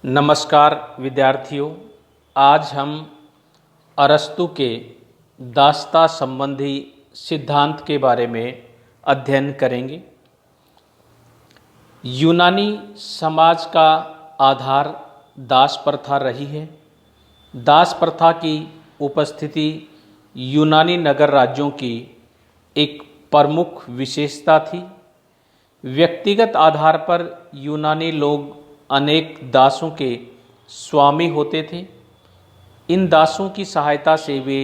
नमस्कार विद्यार्थियों। आज हम अरस्तु के दासता संबंधी सिद्धांत के बारे में अध्ययन करेंगे। यूनानी समाज का आधार दास प्रथा रही है। दास प्रथा की उपस्थिति यूनानी नगर राज्यों की एक प्रमुख विशेषता थी। व्यक्तिगत आधार पर यूनानी लोग अनेक दासों के स्वामी होते थे। इन दासों की सहायता से वे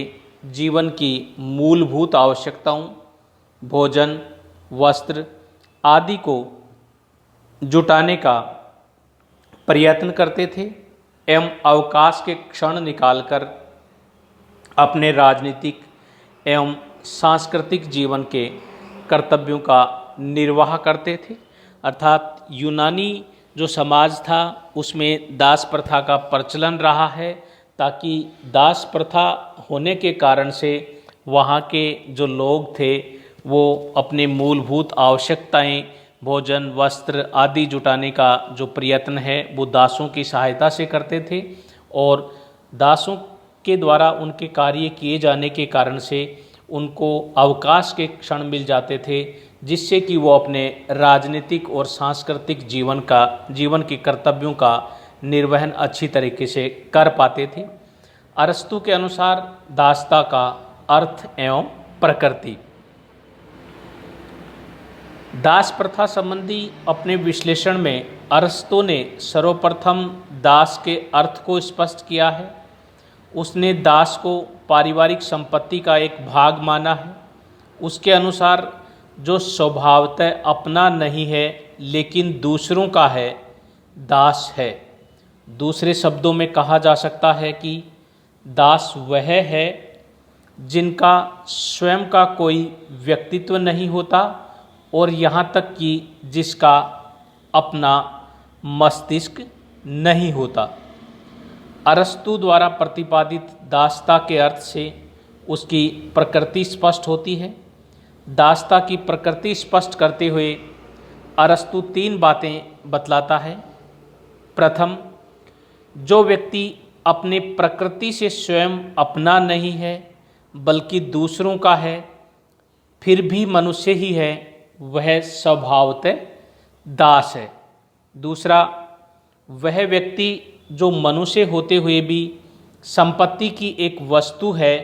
जीवन की मूलभूत आवश्यकताओं, भोजन, वस्त्र आदि को जुटाने का प्रयत्न करते थे एवं अवकाश के क्षण निकालकर अपने राजनीतिक एवं सांस्कृतिक जीवन के कर्तव्यों का निर्वाह करते थे। अर्थात यूनानी जो समाज था उसमें दास प्रथा का प्रचलन रहा है, ताकि दास प्रथा होने के कारण से वहाँ के जो लोग थे वो अपने मूलभूत आवश्यकताएं, भोजन, वस्त्र आदि जुटाने का जो प्रयत्न है वो दासों की सहायता से करते थे। और दासों के द्वारा उनके कार्य किए जाने के कारण से उनको अवकाश के क्षण मिल जाते थे, जिससे कि वो अपने राजनीतिक और सांस्कृतिक जीवन के कर्तव्यों का निर्वहन अच्छी तरीके से कर पाते थे। अरस्तु के अनुसार दासता का अर्थ एवं प्रकृति। दास प्रथा संबंधी अपने विश्लेषण में अरस्तु ने सर्वप्रथम दास के अर्थ को स्पष्ट किया है। उसने दास को पारिवारिक संपत्ति का एक भाग माना है। उसके अनुसार जो स्वभावतः अपना नहीं है लेकिन दूसरों का है, दास है। दूसरे शब्दों में कहा जा सकता है कि दास वह है जिनका स्वयं का कोई व्यक्तित्व नहीं होता और यहाँ तक कि जिसका अपना मस्तिष्क नहीं होता। अरस्तु द्वारा प्रतिपादित दासता के अर्थ से उसकी प्रकृति स्पष्ट होती है। दासता की प्रकृति स्पष्ट करते हुए अरस्तु 3 बातें बतलाता है। प्रथम, जो व्यक्ति अपने प्रकृति से स्वयं अपना नहीं है बल्कि दूसरों का है, फिर भी मनुष्य ही है, वह स्वभावतः दास है। दूसरा, वह व्यक्ति जो मनुष्य होते हुए भी संपत्ति की एक वस्तु है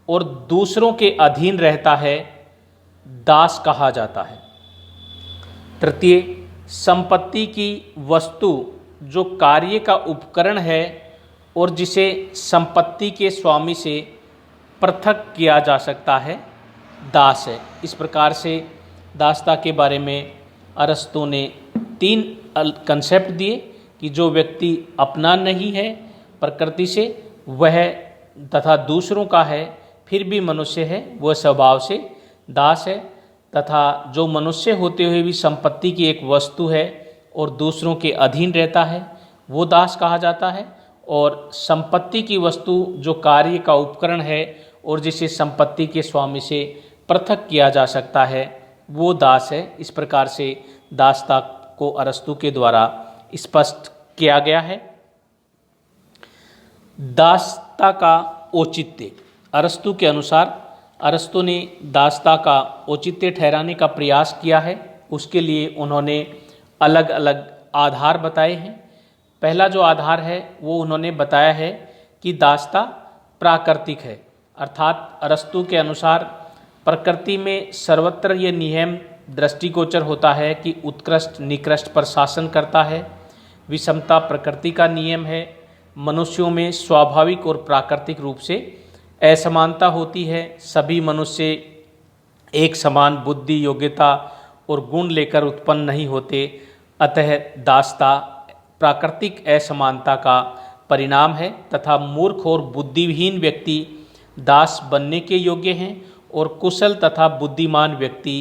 और दूसरों के अधीन रहता है, दास कहा जाता है। तृतीय, संपत्ति की वस्तु जो कार्य का उपकरण है और जिसे संपत्ति के स्वामी से पृथक किया जा सकता है, दास है। इस प्रकार से दासता के बारे में अरस्तु ने 3 कंसेप्ट दिए कि जो व्यक्ति अपना नहीं है प्रकृति से, वह तथा दूसरों का है फिर भी मनुष्य है, वह स्वभाव से दास है। तथा जो मनुष्य होते हुए भी संपत्ति की एक वस्तु है और दूसरों के अधीन रहता है, वो दास कहा जाता है। और संपत्ति की वस्तु जो कार्य का उपकरण है और जिसे संपत्ति के स्वामी से पृथक किया जा सकता है, वो दास है। इस प्रकार से दासता को अरस्तु के द्वारा स्पष्ट किया गया है। दासता का औचित्य। अरस्तु के अनुसार अरस्तु ने दासता का औचित्य ठहराने का प्रयास किया है। उसके लिए उन्होंने अलग अलग आधार बताए हैं। पहला जो आधार है वो उन्होंने बताया है कि दासता प्राकृतिक है। अर्थात अरस्तु के अनुसार प्रकृति में सर्वत्र ये नियम दृष्टिगोचर होता है कि उत्कृष्ट निकृष्ट पर शासन करता है। विषमता प्रकृति का नियम है। मनुष्यों में स्वाभाविक और प्राकृतिक रूप से असमानता होती है। सभी मनुष्य एक समान बुद्धि, योग्यता और गुण लेकर उत्पन्न नहीं होते। अतः दासता प्राकृतिक असमानता का परिणाम है तथा मूर्ख और बुद्धिहीन व्यक्ति दास बनने के योग्य हैं और कुशल तथा बुद्धिमान व्यक्ति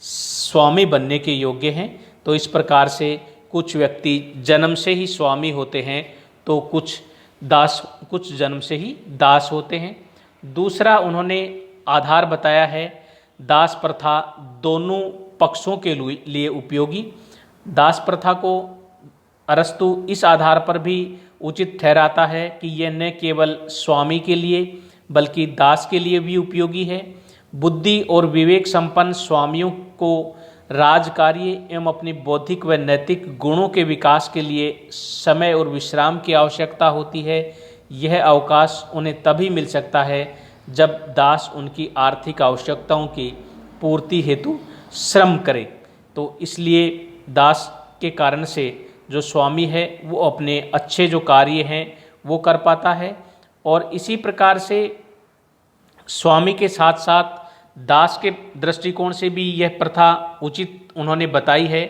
स्वामी बनने के योग्य हैं। तो इस प्रकार से कुछ व्यक्ति जन्म से ही स्वामी होते हैं तो कुछ जन्म से ही दास होते हैं। दूसरा उन्होंने आधार बताया है दास प्रथा दोनों पक्षों के लिए उपयोगी। दास प्रथा को अरस्तु इस आधार पर भी उचित ठहराता है कि यह न केवल स्वामी के लिए बल्कि दास के लिए भी उपयोगी है। बुद्धि और विवेक संपन्न स्वामियों को राजकार्य एवं अपनी बौद्धिक व नैतिक गुणों के विकास के लिए समय और विश्राम की आवश्यकता होती है। यह अवकाश उन्हें तभी मिल सकता है जब दास उनकी आर्थिक आवश्यकताओं की पूर्ति हेतु श्रम करे। तो इसलिए दास के कारण से जो स्वामी है वो अपने अच्छे जो कार्य हैं वो कर पाता है। और इसी प्रकार से स्वामी के साथ साथ दास के दृष्टिकोण से भी यह प्रथा उचित उन्होंने बताई है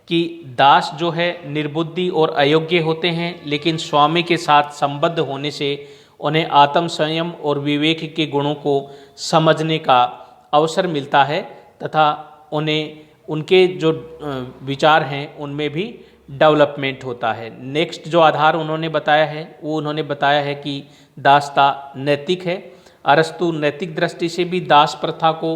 कि दास जो है निर्बुद्धि और अयोग्य होते हैं, लेकिन स्वामी के साथ संबद्ध होने से उन्हें आत्म संयम और विवेक के गुणों को समझने का अवसर मिलता है तथा उन्हें उनके जो विचार हैं उनमें भी डेवलपमेंट होता है। नेक्स्ट जो आधार उन्होंने बताया है वो उन्होंने बताया है कि दासता नैतिक है। अरस्तु नैतिक दृष्टि से भी दास प्रथा को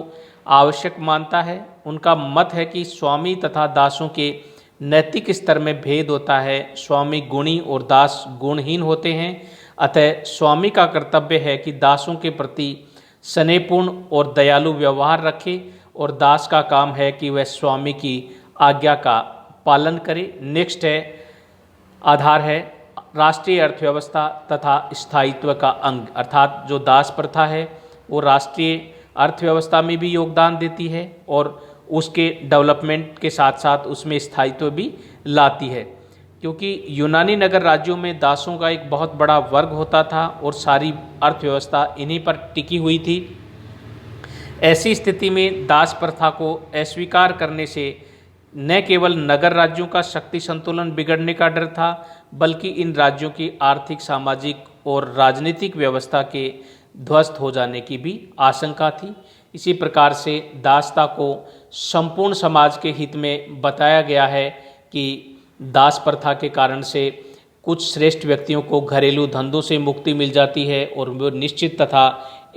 आवश्यक मानता है। उनका मत है कि स्वामी तथा दासों के नैतिक स्तर में भेद होता है। स्वामी गुणी और दास गुणहीन होते हैं। अतः स्वामी का कर्तव्य है कि दासों के प्रति स्नेहपूर्ण और दयालु व्यवहार रखे और दास का काम है कि वह स्वामी की आज्ञा का पालन करे। नेक्स्ट है आधार है राष्ट्रीय अर्थव्यवस्था तथा स्थायित्व का अंग, अर्थात जो दास प्रथा है वो राष्ट्रीय अर्थव्यवस्था में भी योगदान देती है और उसके डेवलपमेंट के साथ साथ उसमें स्थायित्व भी लाती है। क्योंकि यूनानी नगर राज्यों में दासों का एक बहुत बड़ा वर्ग होता था और सारी अर्थव्यवस्था इन्हीं पर टिकी हुई थी। ऐसी स्थिति में दास प्रथा को अस्वीकार करने से न केवल नगर राज्यों का शक्ति संतुलन बिगड़ने का डर था, बल्कि इन राज्यों की आर्थिक, सामाजिक और राजनीतिक व्यवस्था के ध्वस्त हो जाने की भी आशंका थी। इसी प्रकार से दासता को संपूर्ण समाज के हित में बताया गया है कि दास प्रथा के कारण से कुछ श्रेष्ठ व्यक्तियों को घरेलू धंधों से मुक्ति मिल जाती है और वो निश्चित तथा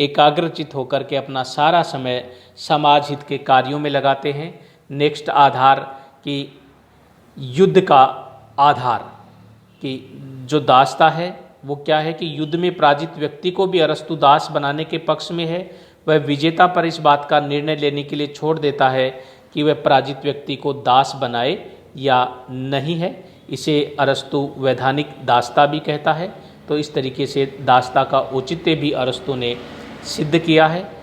एकाग्रचित होकर के अपना सारा समय समाज हित के कार्यों में लगाते हैं। नेक्स्ट आधार कि युद्ध का आधार कि जो दासता है वो क्या है कि युद्ध में पराजित व्यक्ति को भी अरस्तु दास बनाने के पक्ष में है। वह विजेता पर इस बात का निर्णय लेने के लिए छोड़ देता है कि वह पराजित व्यक्ति को दास बनाए या नहीं है। इसे अरस्तु वैधानिक दासता भी कहता है। तो इस तरीके से दासता का औचित्य भी अरस्तु ने सिद्ध किया है।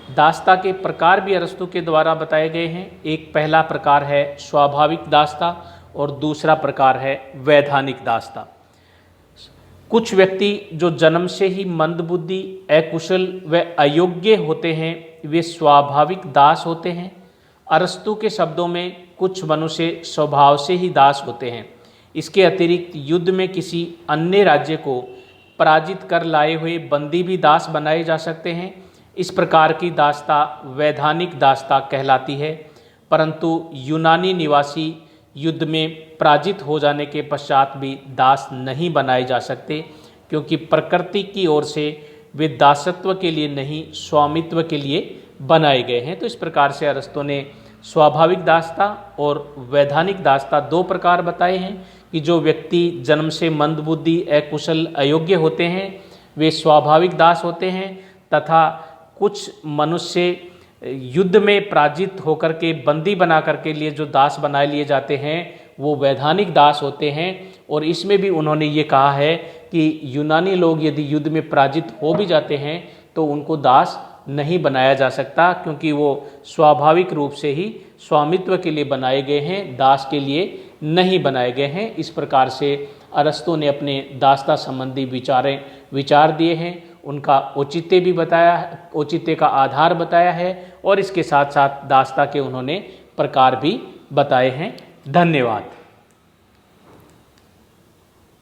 दासता के प्रकार भी अरस्तु के द्वारा बताए गए हैं। एक पहला प्रकार है स्वाभाविक दासता और दूसरा प्रकार है वैधानिक दासता। कुछ व्यक्ति जो जन्म से ही मंदबुद्धि, अकुशल व अयोग्य होते हैं वे स्वाभाविक दास होते हैं। अरस्तु के शब्दों में कुछ मनुष्य स्वभाव से ही दास होते हैं। इसके अतिरिक्त युद्ध में किसी अन्य राज्य को पराजित कर लाए हुए बंदी भी दास बनाए जा सकते हैं। इस प्रकार की दासता वैधानिक दासता कहलाती है। परंतु यूनानी निवासी युद्ध में पराजित हो जाने के पश्चात भी दास नहीं बनाए जा सकते, क्योंकि प्रकृति की ओर से वे दासत्व के लिए नहीं स्वामित्व के लिए बनाए गए हैं। तो इस प्रकार से अरस्तु ने स्वाभाविक दासता और वैधानिक दासता दो प्रकार बताए हैं कि जो व्यक्ति जन्म से मंदबुद्धि, अकुशल, अयोग्य होते हैं वे स्वाभाविक दास होते हैं, तथा कुछ मनुष्य युद्ध में पराजित होकर के बंदी बना करके लिए जो दास बनाए लिए जाते हैं वो वैधानिक दास होते हैं। और इसमें भी उन्होंने ये कहा है कि यूनानी लोग यदि युद्ध में पराजित हो भी जाते हैं तो उनको दास नहीं बनाया जा सकता, क्योंकि वो स्वाभाविक रूप से ही स्वामित्व के लिए बनाए गए हैं, दास के लिए नहीं बनाए गए हैं। इस प्रकार से अरस्तु ने अपने दासता संबंधी विचार दिए हैं, उनका औचित्य भी बताया, औचित्य का आधार बताया है और इसके साथ साथ दासता के उन्होंने प्रकार भी बताए हैं। धन्यवाद।